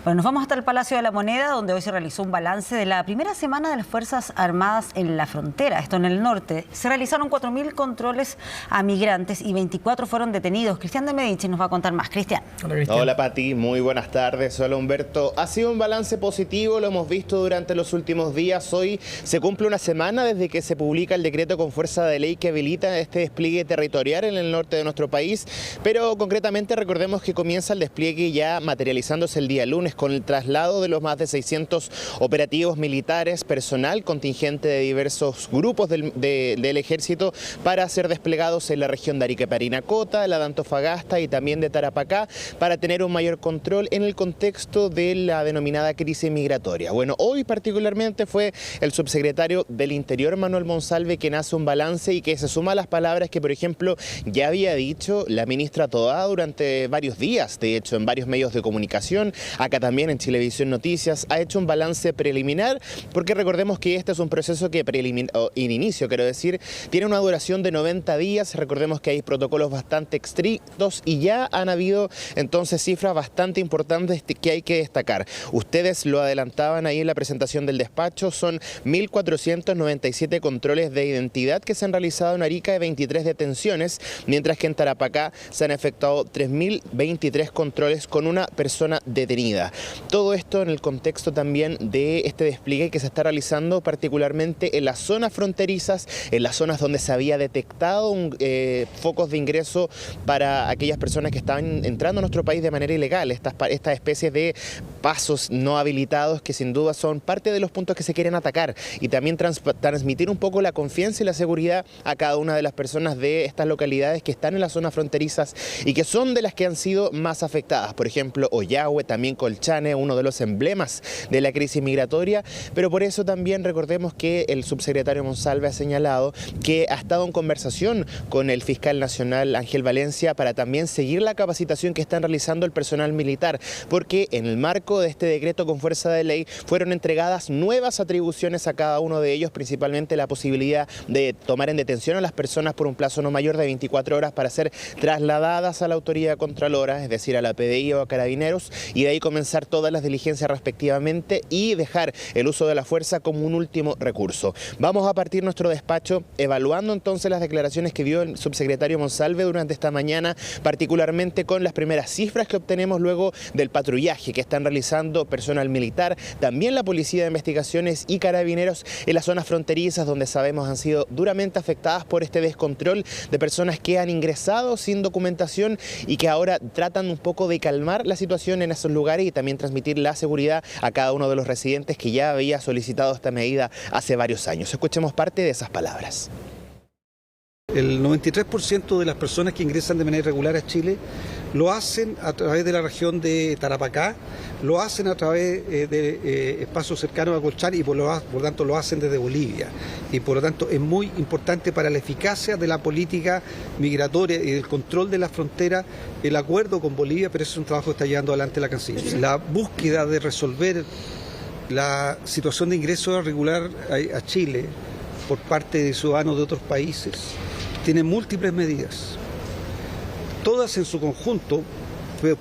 Bueno, nos vamos hasta el Palacio de la Moneda, donde hoy se realizó un balance de la primera semana de las Fuerzas Armadas en la frontera, esto en el norte. Se realizaron 4.000 controles a migrantes y 24 fueron detenidos. Cristian de Medici nos va a contar más. Cristian. Hola, Cristian. Hola, Pati. Muy buenas tardes. Hola, Humberto. Ha sido un balance positivo, lo hemos visto durante los últimos días. Hoy se cumple una semana desde que se publica el decreto con fuerza de ley que habilita este despliegue territorial en el norte de nuestro país, pero concretamente recordemos que comienza el despliegue ya materializándose el día lunes con el traslado de los más de 600 operativos militares, personal, contingente de diversos grupos del ejército para ser desplegados en la región de Arica y Parinacota, la de Antofagasta y también de Tarapacá para tener un mayor control en el contexto de la denominada crisis migratoria. Bueno, hoy particularmente fue el subsecretario del Interior, Manuel Monsalve, quien hace un balance y que se suma a las palabras que, por ejemplo, ya había dicho la ministra Toá durante varios días, de hecho, en varios medios de comunicación, acá también en Chilevisión Noticias, ha hecho un balance preliminar, porque recordemos que este es un proceso que en inicio, quiero decir, tiene una duración de 90 días, recordemos que hay protocolos bastante estrictos y ya han habido entonces cifras bastante importantes que hay que destacar. Ustedes lo adelantaban ahí en la presentación del despacho, son 1.497 controles de identidad que se han realizado en Arica y 23 detenciones, mientras que en Tarapacá se han efectuado 3.023 controles con una persona detenida. Todo esto en el contexto también de este despliegue que se está realizando particularmente en las zonas fronterizas, en las zonas donde se había detectado focos de ingreso para aquellas personas que estaban entrando a nuestro país de manera ilegal, estas especies de pasos no habilitados que sin duda son parte de los puntos que se quieren atacar y también transmitir un poco la confianza y la seguridad a cada una de las personas de estas localidades que están en las zonas fronterizas y que son de las que han sido más afectadas. Por ejemplo, Ollagüe, también Colchane, uno de los emblemas de la crisis migratoria, pero por eso también recordemos que el subsecretario Monsalve ha señalado que ha estado en conversación con el fiscal nacional Ángel Valencia para también seguir la capacitación que están realizando el personal militar, porque en el marco de este decreto con fuerza de ley fueron entregadas nuevas atribuciones a cada uno de ellos, principalmente la posibilidad de tomar en detención a las personas por un plazo no mayor de 24 horas para ser trasladadas a la autoridad contralora, es decir, a la PDI o a Carabineros, y de ahí comenzar todas las diligencias respectivamente y dejar el uso de la fuerza como un último recurso. Vamos a partir nuestro despacho evaluando entonces las declaraciones que dio el subsecretario Monsalve durante esta mañana, particularmente con las primeras cifras que obtenemos luego del patrullaje que están realizando personal militar, también la Policía de Investigaciones y Carabineros en las zonas fronterizas donde sabemos han sido duramente afectadas por este descontrol de personas que han ingresado sin documentación y que ahora tratan un poco de calmar la situación en esos lugares y también transmitir la seguridad a cada uno de los residentes que ya había solicitado esta medida hace varios años. Escuchemos parte de esas palabras. El 93% de las personas que ingresan de manera irregular a Chile lo hacen a través de la región de Tarapacá, lo hacen a través de espacios cercanos a Colchane y por lo tanto lo hacen desde Bolivia. Y por lo tanto es muy importante para la eficacia de la política migratoria y del control de la frontera el acuerdo con Bolivia, pero eso es un trabajo que está llevando adelante la Cancillería. La búsqueda de resolver la situación de ingreso irregular a Chile por parte de ciudadanos de otros países tiene múltiples medidas. Todas en su conjunto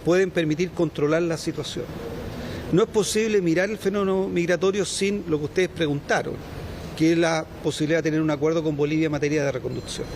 pueden permitir controlar la situación. No es posible mirar el fenómeno migratorio sin lo que ustedes preguntaron, que es la posibilidad de tener un acuerdo con Bolivia en materia de reconducción.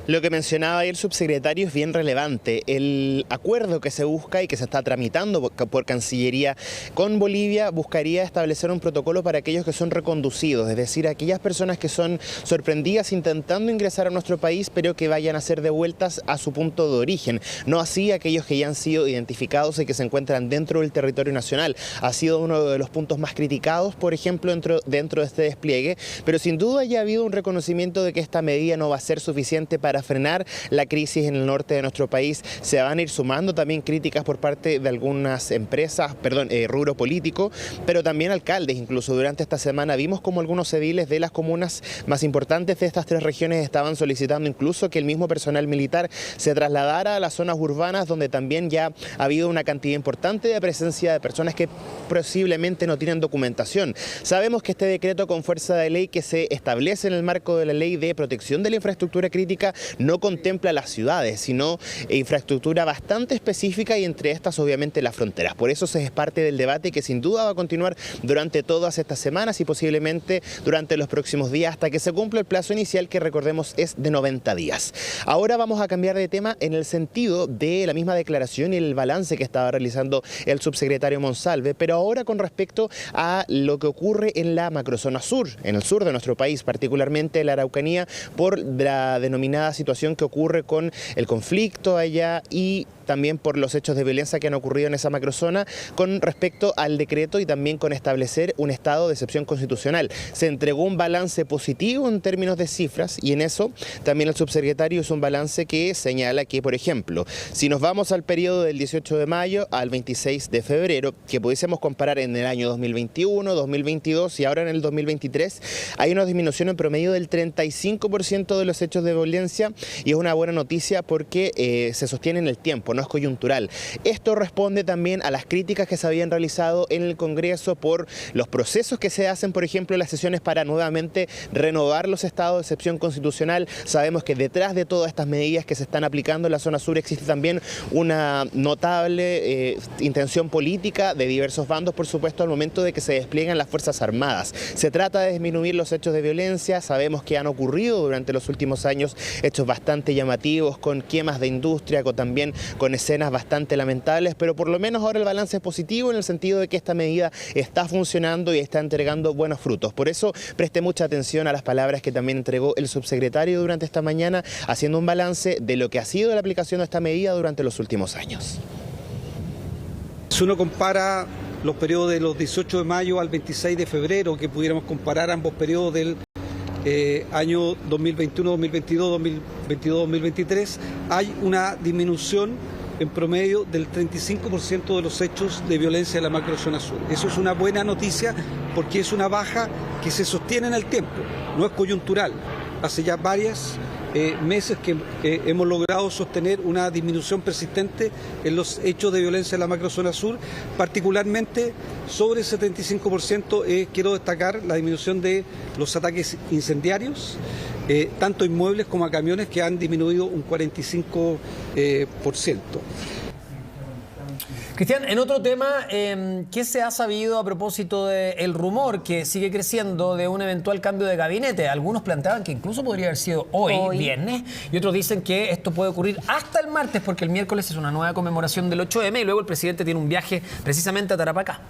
Lo que mencionaba ahí el subsecretario es bien relevante. El acuerdo que se busca y que se está tramitando por Cancillería con Bolivia buscaría establecer un protocolo para aquellos que son reconducidos, es decir, aquellas personas que son sorprendidas intentando ingresar a nuestro país, pero que vayan a ser devueltas a su punto de origen. No así aquellos que ya han sido identificados y que se encuentran dentro del territorio nacional. Ha sido uno de los puntos más criticados, por ejemplo, dentro de este despliegue, pero sin duda ya ha habido un reconocimiento de que esta medida no va a ser suficiente para frenar la crisis en el norte de nuestro país. Se van a ir sumando también críticas por parte de algunas empresas, rubro político, pero también alcaldes. Incluso durante esta semana vimos como algunos ediles de las comunas más importantes de estas tres regiones estaban solicitando incluso que el mismo personal militar se trasladara a las zonas urbanas donde también ya ha habido una cantidad importante de presencia de personas que posiblemente no tienen documentación. Sabemos que este decreto con fuerza de ley que se establece en el marco de la Ley de Protección de la Infraestructura Crítica no contempla las ciudades, sino infraestructura bastante específica y entre estas obviamente las fronteras. Por eso es parte del debate que sin duda va a continuar durante todas estas semanas y posiblemente durante los próximos días hasta que se cumpla el plazo inicial, que recordemos es de 90 días. Ahora vamos a cambiar de tema en el sentido de la misma declaración y el balance que estaba realizando el subsecretario Monsalve, pero ahora con respecto a lo que ocurre en la macrozona sur, en el sur de nuestro país, particularmente en la Araucanía, por la denominada situación que ocurre con el conflicto allá y también por los hechos de violencia que han ocurrido en esa macrozona con respecto al decreto y también con establecer un estado de excepción constitucional. Se entregó un balance positivo en términos de cifras y en eso también el subsecretario hizo un balance que señala que, por ejemplo, si nos vamos al periodo del 18 de mayo al 26 de febrero, que pudiésemos comparar en el año 2021, 2022 y ahora en el 2023, hay una disminución en promedio del 35% de los hechos de violencia y es una buena noticia porque se sostiene en el tiempo, no es coyuntural. Esto responde también a las críticas que se habían realizado en el Congreso por los procesos que se hacen, por ejemplo, las sesiones para nuevamente renovar los estados de excepción constitucional. Sabemos que detrás de todas estas medidas que se están aplicando en la zona sur existe también una notable intención política de diversos bandos, por supuesto, al momento de que se despliegan las Fuerzas Armadas. Se trata de disminuir los hechos de violencia. Sabemos que han ocurrido durante los últimos años hechos bastante llamativos con quemas de industria, también con escenas bastante lamentables, pero por lo menos ahora el balance es positivo en el sentido de que esta medida está funcionando y está entregando buenos frutos. Por eso preste mucha atención a las palabras que también entregó el subsecretario durante esta mañana, haciendo un balance de lo que ha sido la aplicación de esta medida durante los últimos años. Si uno compara los periodos de los 18 de mayo al 26 de febrero, que pudiéramos comparar ambos periodos del año 2021, 2022, 2022, 2023, hay una disminución en promedio del 35% de los hechos de violencia en la macrozona sur. Eso es una buena noticia porque es una baja que se sostiene en el tiempo, no es coyuntural. Hace ya varios meses que hemos logrado sostener una disminución persistente en los hechos de violencia en la macrozona sur, particularmente sobre el 75%. Quiero destacar la disminución de los ataques incendiarios, tanto a inmuebles como a camiones, que han disminuido un 45%. Cristian, en otro tema, ¿qué se ha sabido a propósito del rumor que sigue creciendo de un eventual cambio de gabinete? Algunos planteaban que incluso podría haber sido hoy, viernes, y otros dicen que esto puede ocurrir hasta el martes, porque el miércoles es una nueva conmemoración del 8M y luego el presidente tiene un viaje precisamente a Tarapacá.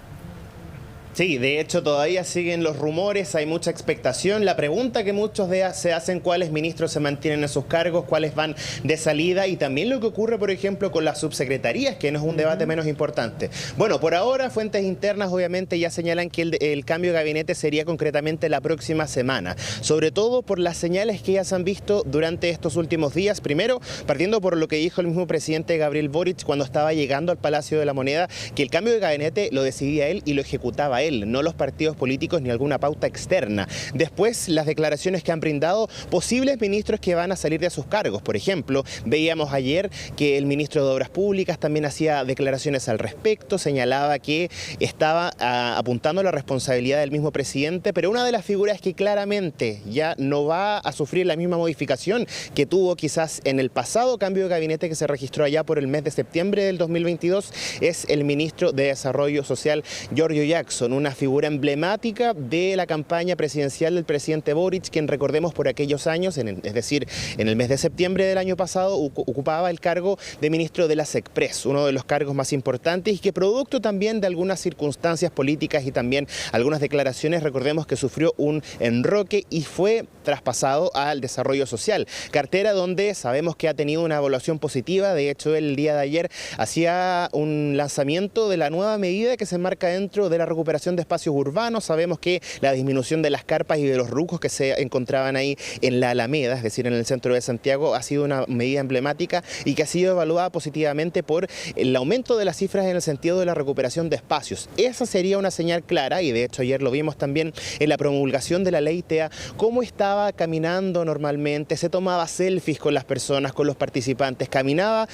Sí, de hecho todavía siguen los rumores, hay mucha expectación. La pregunta que muchos se hacen, cuáles ministros se mantienen en sus cargos, cuáles van de salida, y también lo que ocurre, por ejemplo, con las subsecretarías, que no es un debate menos importante. Bueno, por ahora fuentes internas obviamente ya señalan que el cambio de gabinete sería concretamente la próxima semana, sobre todo por las señales que ya se han visto durante estos últimos días. Primero, partiendo por lo que dijo el mismo presidente Gabriel Boric cuando estaba llegando al Palacio de la Moneda, que el cambio de gabinete lo decidía él y lo ejecutaba él, no los partidos políticos ni alguna pauta externa. Después, las declaraciones que han brindado posibles ministros que van a salir de sus cargos. Por ejemplo, veíamos ayer que el ministro de Obras Públicas también hacía declaraciones al respecto, señalaba que estaba apuntando a la responsabilidad del mismo presidente, pero una de las figuras que claramente ya no va a sufrir la misma modificación que tuvo quizás en el pasado cambio de gabinete que se registró allá por el mes de septiembre del 2022 es el ministro de Desarrollo Social, Giorgio Jackson, una figura emblemática de la campaña presidencial del presidente Boric, quien recordemos por aquellos años, es decir, en el mes de septiembre del año pasado, ocupaba el cargo de ministro de la SECPRES, uno de los cargos más importantes y que producto también de algunas circunstancias políticas y también algunas declaraciones, recordemos que sufrió un enroque y fue traspasado al desarrollo social, cartera donde sabemos que ha tenido una evaluación positiva. De hecho, el día de ayer hacía un lanzamiento de la nueva medida que se enmarca dentro de la recuperación de espacios urbanos. Sabemos que la disminución de las carpas y de los rucos que se encontraban ahí en la Alameda, es decir, en el centro de Santiago, ha sido una medida emblemática y que ha sido evaluada positivamente por el aumento de las cifras en el sentido de la recuperación de espacios. Esa sería una señal clara y de hecho ayer lo vimos también en la promulgación de la ley TEA, cómo estaba caminando normalmente, se tomaba selfies con las personas, con los participantes, caminaba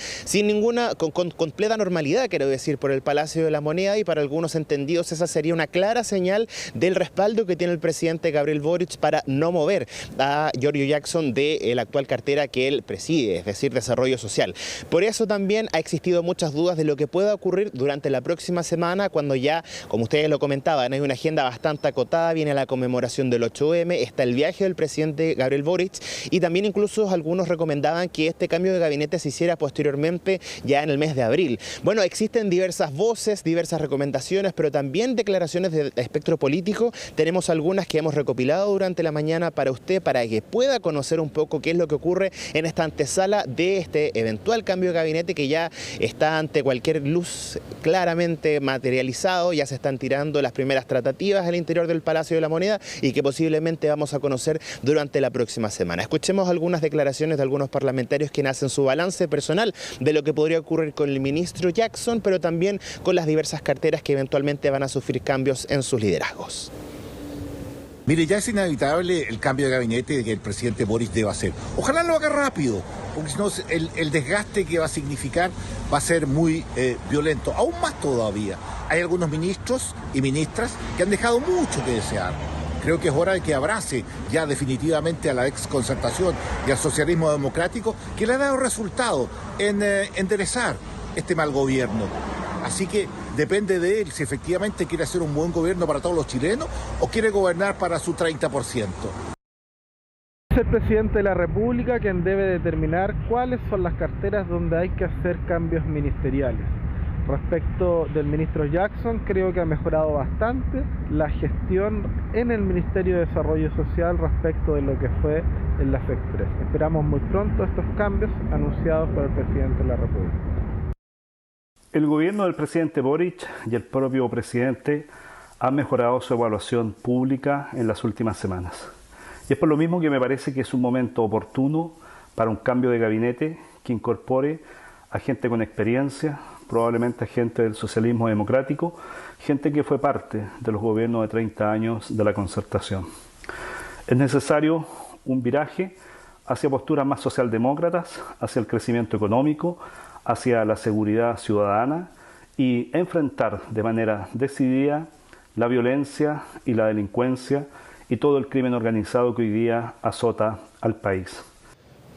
con completa normalidad, quiero decir, por el Palacio de la Moneda, y para algunos entendidos esa sería una clara señal del respaldo que tiene el presidente Gabriel Boric para no mover a Giorgio Jackson de la actual cartera que él preside, es decir, Desarrollo Social. Por eso también ha existido muchas dudas de lo que pueda ocurrir durante la próxima semana, cuando ya, como ustedes lo comentaban, hay una agenda bastante acotada, viene la conmemoración del 8M, está el viaje del presidente Gabriel Boric y también incluso algunos recomendaban que este cambio de gabinete se hiciera posteriormente ya en el mes de abril. Bueno, existen diversas voces, diversas recomendaciones, pero también declaraciones de espectro político. Tenemos algunas que hemos recopilado durante la mañana para usted, para que pueda conocer un poco qué es lo que ocurre en esta antesala de este eventual cambio de gabinete que ya está ante cualquier luz claramente materializado. Ya se están tirando las primeras tratativas al interior del Palacio de la Moneda y que posiblemente vamos a conocer durante la próxima semana. Escuchemos algunas declaraciones de algunos parlamentarios que hacen su balance personal de lo que podría ocurrir con el ministro Jackson, pero también con las diversas carteras que eventualmente van a sufrir cambios en sus liderazgos. Mire, ya es inevitable el cambio de gabinete que el presidente Boric debe hacer. Ojalá lo haga rápido, porque si no el desgaste que va a significar va a ser muy violento. Aún más todavía. Hay algunos ministros y ministras que han dejado mucho que desear. Creo que es hora de que abrace ya definitivamente a la exconcertación y al socialismo democrático, que le ha dado resultado en enderezar este mal gobierno. Así que depende de él si efectivamente quiere hacer un buen gobierno para todos los chilenos o quiere gobernar para su 30%. Es el presidente de la República quien debe determinar cuáles son las carteras donde hay que hacer cambios ministeriales. Respecto del ministro Jackson, creo que ha mejorado bastante la gestión en el Ministerio de Desarrollo Social respecto de lo que fue en la FEXPRES. Esperamos muy pronto estos cambios anunciados por el presidente de la República. El gobierno del presidente Boric y el propio presidente han mejorado su evaluación pública en las últimas semanas. Y es por lo mismo que me parece que es un momento oportuno para un cambio de gabinete que incorpore a gente con experiencia, probablemente a gente del socialismo democrático, gente que fue parte de los gobiernos de 30 años de la concertación. Es necesario un viraje hacia posturas más socialdemócratas, hacia el crecimiento económico, hacia la seguridad ciudadana y enfrentar de manera decidida la violencia y la delincuencia y todo el crimen organizado que hoy día azota al país.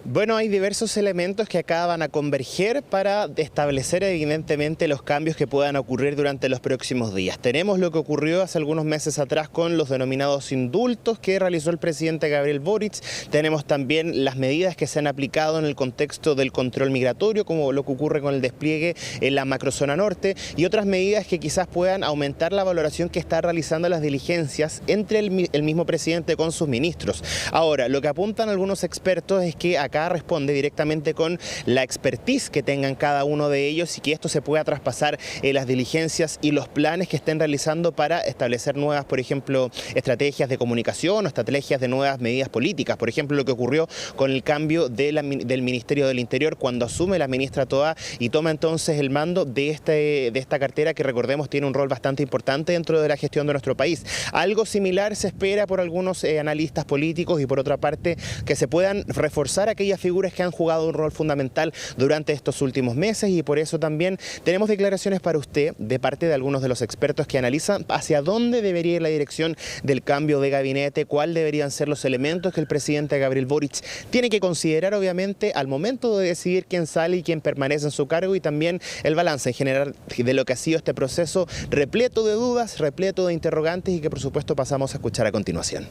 Bueno, hay diversos elementos que acá van a converger para establecer evidentemente los cambios que puedan ocurrir durante los próximos días. Tenemos lo que ocurrió hace algunos meses atrás con los denominados indultos que realizó el presidente Gabriel Boric. Tenemos también las medidas que se han aplicado en el contexto del control migratorio, como lo que ocurre con el despliegue en la macrozona norte, y otras medidas que quizás puedan aumentar la valoración que está realizando las diligencias entre el mismo presidente con sus ministros. Ahora, lo que apuntan algunos expertos es que acá responde directamente con la expertise que tengan cada uno de ellos y que esto se pueda traspasar en las diligencias y los planes que estén realizando para establecer nuevas, por ejemplo, estrategias de comunicación o estrategias de nuevas medidas políticas. Por ejemplo, lo que ocurrió con el cambio del Ministerio del Interior cuando asume la ministra Toá y toma entonces el mando de esta cartera que, recordemos, tiene un rol bastante importante dentro de la gestión de nuestro país. Algo similar se espera por algunos analistas políticos y por otra parte que se puedan reforzar aquellas figuras que han jugado un rol fundamental durante estos últimos meses y por eso también tenemos declaraciones para usted de parte de algunos de los expertos que analizan hacia dónde debería ir la dirección del cambio de gabinete, cuáles deberían ser los elementos que el presidente Gabriel Boric tiene que considerar obviamente al momento de decidir quién sale y quién permanece en su cargo y también el balance en general de lo que ha sido este proceso repleto de dudas, repleto de interrogantes y que por supuesto pasamos a escuchar a continuación.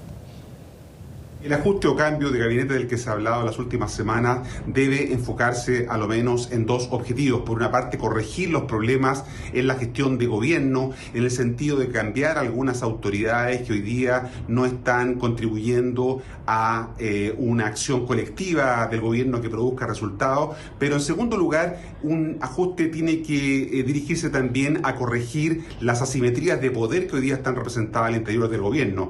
El ajuste o cambio de gabinete del que se ha hablado en las últimas semanas debe enfocarse a lo menos en dos objetivos. Por una parte, corregir los problemas en la gestión de gobierno, en el sentido de cambiar algunas autoridades que hoy día no están contribuyendo a una acción colectiva del gobierno que produzca resultados. Pero en segundo lugar, un ajuste tiene que dirigirse también a corregir las asimetrías de poder que hoy día están representadas al interior del gobierno.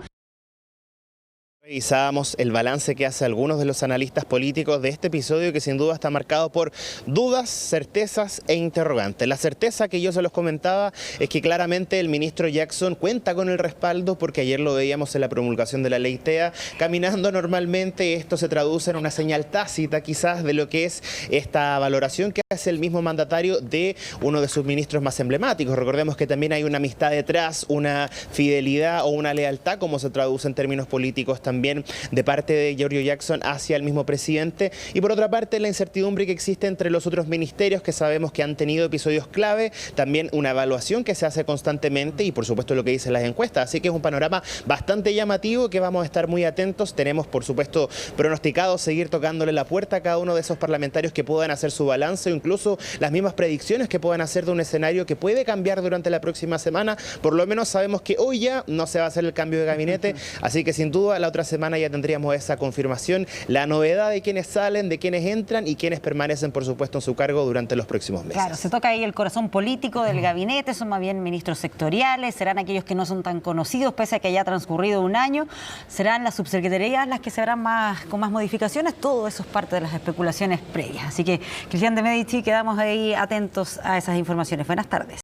Revisábamos el balance que hace algunos de los analistas políticos de este episodio que sin duda está marcado por dudas, certezas e interrogantes. La certeza que yo se los comentaba es que claramente el ministro Jackson cuenta con el respaldo porque ayer lo veíamos en la promulgación de la ley TEA caminando normalmente. Esto se traduce en una señal tácita quizás de lo que es esta valoración que hace el mismo mandatario de uno de sus ministros más emblemáticos. Recordemos que también hay una amistad detrás, una fidelidad o una lealtad, como se traduce en términos políticos también de parte de Giorgio Jackson hacia el mismo presidente, y por otra parte la incertidumbre que existe entre los otros ministerios que sabemos que han tenido episodios clave, también una evaluación que se hace constantemente y por supuesto lo que dicen las encuestas, así que es un panorama bastante llamativo que vamos a estar muy atentos. Tenemos por supuesto pronosticado seguir tocándole la puerta a cada uno de esos parlamentarios que puedan hacer su balance o incluso las mismas predicciones que puedan hacer de un escenario que puede cambiar durante la próxima semana. Por lo menos sabemos que hoy ya no se va a hacer el cambio de gabinete, así que sin duda la otra semana ya tendríamos esa confirmación, la novedad de quienes salen, de quienes entran y quienes permanecen, por supuesto, en su cargo durante los próximos meses. Claro, se toca ahí el corazón político del gabinete, son más bien ministros sectoriales, serán aquellos que no son tan conocidos, pese a que haya transcurrido un año, serán las subsecretarías las que se verán con más modificaciones, todo eso es parte de las especulaciones previas. Así que, Cristian de Medici, quedamos ahí atentos a esas informaciones. Buenas tardes.